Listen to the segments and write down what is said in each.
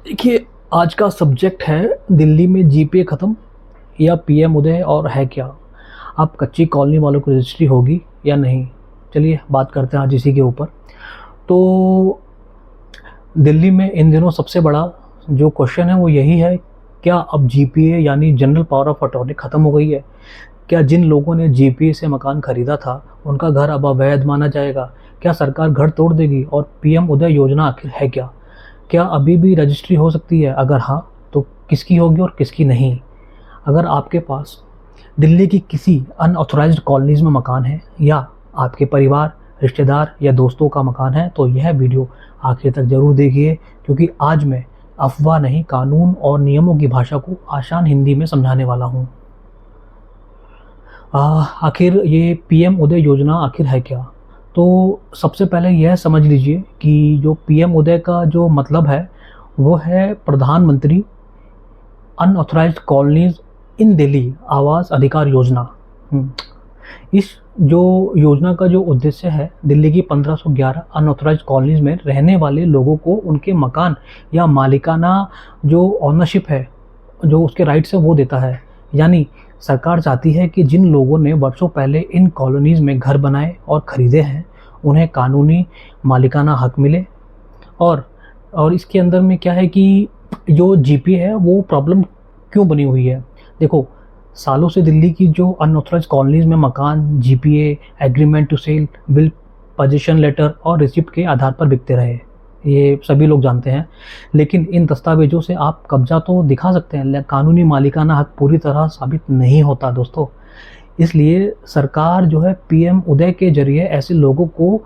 देखिए, आज का सब्जेक्ट है दिल्ली में जीपीए ख़त्म या पीएम उदय और है क्या? अब कच्ची कॉलोनी वालों की रजिस्ट्री होगी या नहीं? चलिए बात करते हैं आज इसी के ऊपर। तो दिल्ली में इन दिनों सबसे बड़ा जो क्वेश्चन है वो यही है, क्या अब जीपीए यानी जनरल पावर ऑफ अटॉर्नी ख़त्म हो गई है? क्या जिन लोगों ने जीपीए से मकान खरीदा था, उनका घर अब अवैध माना जाएगा? क्या सरकार घर तोड़ देगी? और पीएम उदय योजना आखिर है क्या? क्या अभी भी रजिस्ट्री हो सकती है? अगर हाँ, तो किसकी होगी और किसकी नहीं? अगर आपके पास दिल्ली की किसी अनऑथोराइज्ड कॉलोनीज़ में मकान है या आपके परिवार, रिश्तेदार या दोस्तों का मकान है, तो यह वीडियो आखिर तक ज़रूर देखिए, क्योंकि आज मैं अफ़वाह नहीं, कानून और नियमों की भाषा को आसान हिंदी में समझाने वाला हूँ। आखिर ये पीएम उदय योजना आखिर है क्या? तो सबसे पहले यह समझ लीजिए कि जो पीएम उदय का जो मतलब है, वो है प्रधानमंत्री अनऑथराइज्ड कॉलोनीज़ इन दिल्ली आवास अधिकार योजना। इस जो योजना का जो उद्देश्य है, दिल्ली की 1511 अनऑथराइज्ड कॉलोनीज़ में रहने वाले लोगों को उनके मकान या मालिकाना जो ओनरशिप है, जो उसके राइट्स हैं, वो देता है। यानी सरकार चाहती है कि जिन लोगों ने वर्षों पहले इन कॉलोनीज़ में घर बनाए और ख़रीदे हैं, उन्हें कानूनी मालिकाना हक मिले। और इसके अंदर में क्या है कि जो जीपीए है वो प्रॉब्लम क्यों बनी हुई है? देखो, सालों से दिल्ली की जो अनऑथराइज्ड कॉलोनीज़ में मकान GPA, agreement to sell, bill possession letter और रिसिप्ट के आधार पर बिकते रहे। ये सभी लोग जानते हैं। लेकिन इन दस्तावेज़ों से आप कब्ज़ा तो दिखा सकते हैं, कानूनी मालिकाना हक पूरी तरह साबित नहीं होता दोस्तों। इसलिए सरकार जो है पीएम उदय के ज़रिए ऐसे लोगों को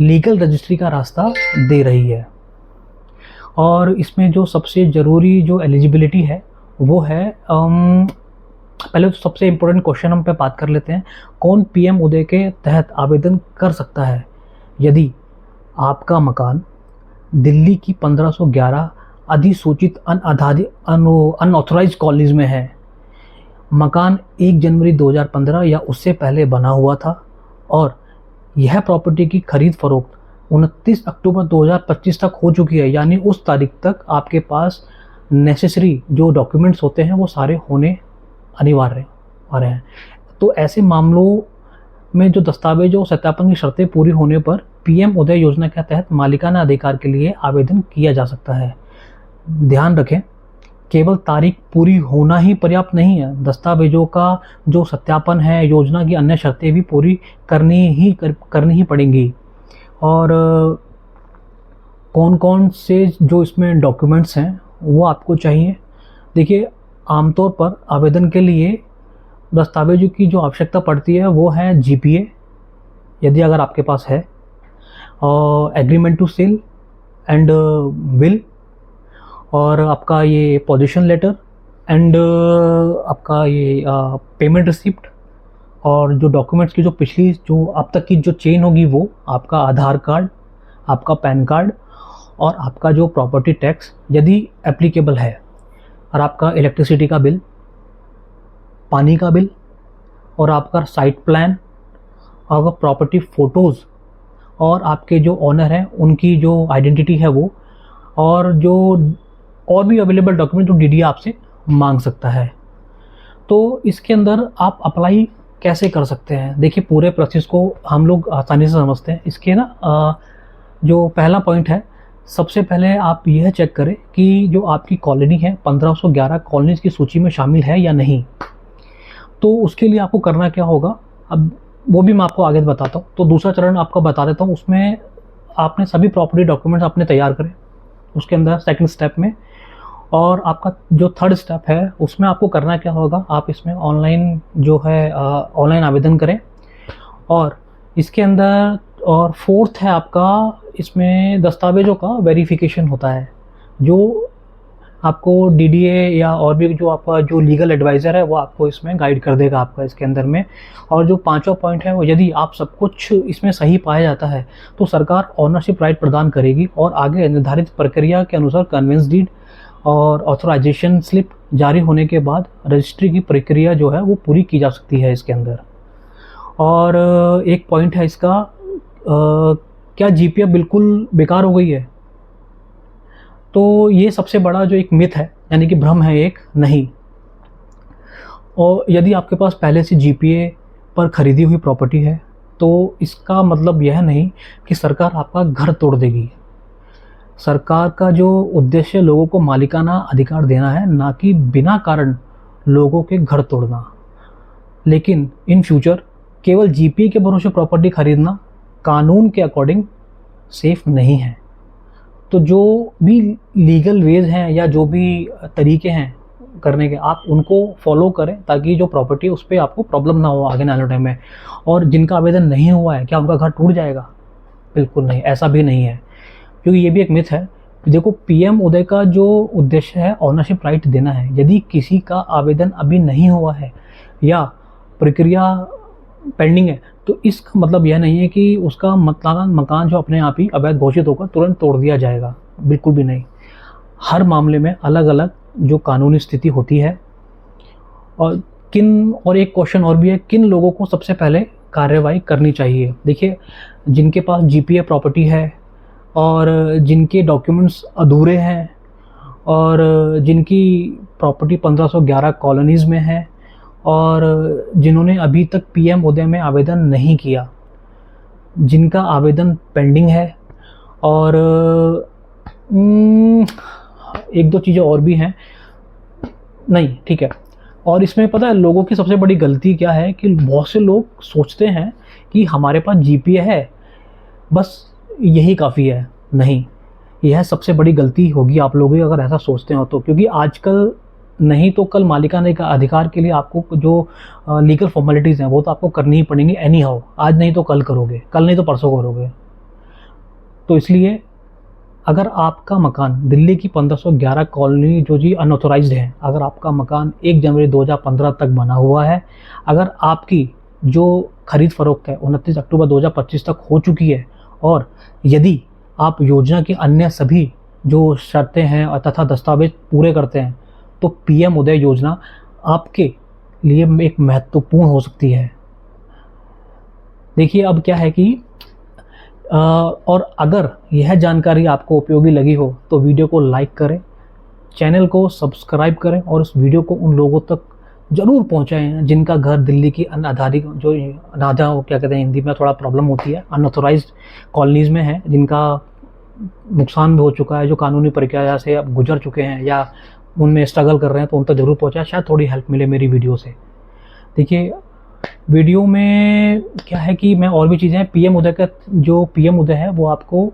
लीगल रजिस्ट्री का रास्ता दे रही है। और इसमें जो सबसे ज़रूरी जो एलिजिबिलिटी है, वो है पहले तो सबसे इम्पोर्टेंट क्वेश्चन हम पे बात कर लेते हैं, कौन पीएम उदय के तहत आवेदन कर सकता है? यदि आपका मकान दिल्ली की 1511 अधिसूचित अनऑथराइज्ड कॉलोनीज़ में है, मकान 1 जनवरी 2015 या उससे पहले बना हुआ था, और यह प्रॉपर्टी की खरीद फरोख्त 29 अक्टूबर 2025 तक हो चुकी है, यानी उस तारीख तक आपके पास नेसेसरी जो डॉक्यूमेंट्स होते हैं वो सारे होने अनिवार्य हो रहे हैं। तो ऐसे मामलों में जो दस्तावेज और सत्यापन की शर्तें पूरी होने पर पीएम उदय योजना के तहत मालिकाना अधिकार के लिए आवेदन किया जा सकता है। ध्यान रखें, केवल तारीख पूरी होना ही पर्याप्त नहीं है, दस्तावेजों का जो सत्यापन है, योजना की अन्य शर्तें भी पूरी करनी ही पड़ेंगी। और कौन-कौन से जो इसमें डॉक्यूमेंट्स हैं वो आपको चाहिए? देखिए, आमतौर पर आवेदन के लिए दस्तावेज़ों की जो आवश्यकता पड़ती है वो है जीपीए, यदि अगर आपके पास है, और agreement to sell and will, और आपका ये पोजीशन लेटर एंड आपका ये पेमेंट रिसिप्ट, और जो डॉक्यूमेंट्स की जो पिछली जो अब तक की जो चेन होगी वो आपका आधार कार्ड, आपका पैन कार्ड, और आपका जो प्रॉपर्टी टैक्स यदि एप्लीकेबल है, और आपका इलेक्ट्रिसिटी का बिल, पानी का बिल, और आपका साइट प्लान, और प्रॉपर्टी फ़ोटोज़, और आपके जो ओनर हैं उनकी जो आइडेंटिटी है वो, और जो और भी अवेलेबल डॉक्यूमेंट जो डीडी आपसे मांग सकता है। तो इसके अंदर आप अप्लाई कैसे कर सकते हैं? देखिए, पूरे प्रोसेस को हम लोग आसानी से समझते हैं। इसके ना जो पहला पॉइंट है, सबसे पहले आप यह चेक करें कि जो आपकी कॉलोनी है 1511 कॉलोनीज़ की सूची में शामिल है या नहीं। तो उसके लिए आपको करना क्या होगा, अब वो भी मैं आपको आगे बताता हूँ। तो दूसरा चरण आपको बता देता हूँ, उसमें आपने सभी प्रॉपर्टी डॉक्यूमेंट्स अपने तैयार करें उसके अंदर सेकंड स्टेप में। और आपका जो थर्ड स्टेप है उसमें आपको करना क्या होगा, आप इसमें ऑनलाइन जो है ऑनलाइन आवेदन करें। और इसके अंदर और फोर्थ है आपका, इसमें दस्तावेज़ों का वेरिफिकेशन होता है, जो आपको डीडीए या और भी जो आपका जो लीगल एडवाइज़र है वो आपको इसमें गाइड कर देगा आपका इसके अंदर में। और जो पांचवा पॉइंट है वो, यदि आप सब कुछ इसमें सही पाया जाता है तो सरकार ओनरशिप राइट प्रदान करेगी, और आगे निर्धारित प्रक्रिया के अनुसार कन्वेंस डीड और ऑथराइजेशन स्लिप जारी होने के बाद रजिस्ट्री की प्रक्रिया जो है वो पूरी की जा सकती है इसके अंदर। और एक पॉइंट है इसका, क्या जीपीएफ बिल्कुल बेकार हो गई है? तो ये सबसे बड़ा जो एक मिथ है, यानी कि भ्रम है एक, नहीं। और यदि आपके पास पहले से जीपीए पर खरीदी हुई प्रॉपर्टी है, तो इसका मतलब यह नहीं कि सरकार आपका घर तोड़ देगी। सरकार का जो उद्देश्य लोगों को मालिकाना अधिकार देना है, ना कि बिना कारण लोगों के घर तोड़ना। लेकिन इन फ्यूचर केवल जीपीए के भरोसे प्रॉपर्टी खरीदना कानून के अकॉर्डिंग सेफ नहीं है। तो जो भी लीगल वेज हैं या जो भी तरीके हैं करने के, आप उनको फॉलो करें, ताकि जो प्रॉपर्टी है उस पर आपको प्रॉब्लम ना हो आगे आने टाइम में। और जिनका आवेदन नहीं हुआ है, क्या उनका घर टूट जाएगा? बिल्कुल नहीं, ऐसा भी नहीं है, क्योंकि ये भी एक मिथ है। देखो, पीएम उदय का जो उद्देश्य है ऑनरशिप राइट देना है। यदि किसी का आवेदन अभी नहीं हुआ है या प्रक्रिया पेंडिंग है, तो इसका मतलब यह नहीं है कि उसका मकान जो अपने आप ही अवैध घोषित होकर तुरंत तोड़ दिया जाएगा, बिल्कुल भी नहीं। हर मामले में अलग अलग जो कानूनी स्थिति होती है। और एक क्वेश्चन और भी है, किन लोगों को सबसे पहले कार्रवाई करनी चाहिए? देखिए, जिनके पास जीपीए प्रॉपर्टी है और जिनके डॉक्यूमेंट्स अधूरे हैं और जिनकी प्रॉपर्टी 1511 कॉलोनीज़ में है और जिन्होंने अभी तक पीएम उदय में आवेदन नहीं किया, जिनका आवेदन पेंडिंग है, और एक दो चीज़ें और भी हैं, नहीं ठीक है। और इसमें पता है लोगों की सबसे बड़ी गलती क्या है कि बहुत से लोग सोचते हैं कि हमारे पास जीपीए है, बस यही काफ़ी है। नहीं, यह सबसे बड़ी गलती होगी आप लोगों की अगर ऐसा सोचते हो तो। क्योंकि आजकल नहीं तो कल मालिकाना का अधिकार के लिए आपको जो लीगल फॉर्मेलिटीज़ हैं वो तो आपको करनी ही पड़ेंगी एनी हाउ। आज नहीं तो कल करोगे, कल नहीं तो परसों करोगे। तो इसलिए अगर आपका मकान दिल्ली की 1511 कॉलोनी जो जी अनऑथोराइज्ड है, अगर आपका मकान 1 जनवरी 2015 तक बना हुआ है, अगर आपकी जो खरीद फरोख्त है 29 अक्टूबर 2025 तक हो चुकी है, और यदि आप योजना की अन्य सभी जो शर्तें हैं तथा दस्तावेज पूरे करते हैं, तो पीएम उदय योजना आपके लिए एक महत्वपूर्ण हो सकती है। देखिए, अब क्या है कि और अगर यह जानकारी आपको उपयोगी लगी हो तो वीडियो को लाइक करें, चैनल को सब्सक्राइब करें और इस वीडियो को उन लोगों तक ज़रूर पहुंचाएं जिनका घर दिल्ली की अनाधारित जो अनाधा क्या कहते हैं हिंदी में थोड़ा प्रॉब्लम होती है, अनऑथोराइज्ड कॉलोनीज़ में है, जिनका नुकसान भी हो चुका है, जो कानूनी प्रक्रिया से अब गुजर चुके हैं या उनमें स्ट्रगल कर रहे हैं, तो उन तक ज़रूर पहुँचाएं। शायद थोड़ी हेल्प मिले मेरी वीडियो से। देखिए, वीडियो में क्या है कि मैं और भी चीज़ें, पीएम उदय का जो पीएम उदय है वो आपको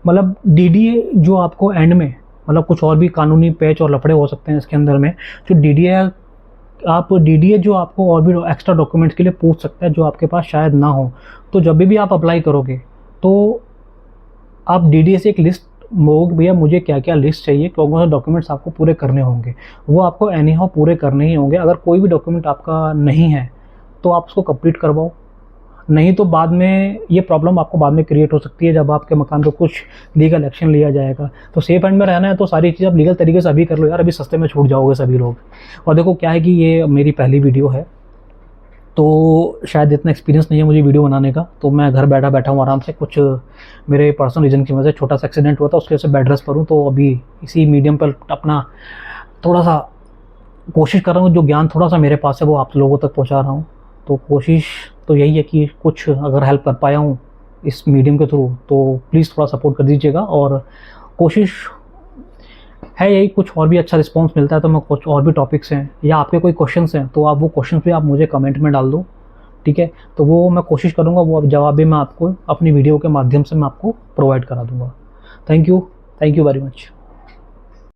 मतलब डीडीए जो आपको एंड में मतलब कुछ और भी कानूनी पैच और लफड़े हो सकते हैं इसके अंदर में, जो डीडीए जो आपको और भी एक्स्ट्रा डॉक्यूमेंट्स के लिए पूछ सकता है जो आपके पास शायद ना हो। तो जब भी आप अप्लाई करोगे तो आप डीडीए से एक लिस्ट मोग भैया मुझे क्या क्या लिस्ट चाहिए, कौन से डॉक्यूमेंट्स आपको पूरे करने होंगे, वो आपको एनी हाउ पूरे करने ही होंगे। अगर कोई भी डॉक्यूमेंट आपका नहीं है तो आप उसको कंप्लीट करवाओ, नहीं तो बाद में ये प्रॉब्लम आपको बाद में क्रिएट हो सकती है जब आपके मकान पे कुछ लीगल एक्शन लिया जाएगा। तो सेफ एंड में रहना है तो सारी चीज़ आप लीगल तरीके से अभी कर लो यार, अभी सस्ते में छूट जाओगे सभी लोग। और देखो क्या है कि ये मेरी पहली वीडियो है तो शायद इतना एक्सपीरियंस नहीं है मुझे वीडियो बनाने का, तो मैं घर बैठा हूँ आराम से। कुछ मेरे पर्सनल रीज़न की वजह से छोटा सा एक्सीडेंट हुआ था, उसकी वजह से बेड रेस्ट पर हूँ, तो अभी इसी मीडियम पर अपना थोड़ा सा कोशिश कर रहा हूँ, जो ज्ञान थोड़ा सा मेरे पास है वो आप लोगों तक पहुँचा रहा हूँ। तो कोशिश तो यही है कि कुछ अगर हेल्प कर पाया हूँ इस मीडियम के थ्रू तो प्लीज़ थोड़ा सपोर्ट कर दीजिएगा। और कोशिश है यही, कुछ और भी अच्छा रिस्पांस मिलता है तो मैं कुछ और भी टॉपिक्स हैं या आपके कोई क्वेश्चंस हैं तो आप वो क्वेश्चंस भी आप मुझे कमेंट में डाल दो, ठीक है? तो वो मैं कोशिश करूँगा, वो जवाब भी मैं आपको अपनी वीडियो के माध्यम से मैं आपको प्रोवाइड करा दूँगा। Thank you very much.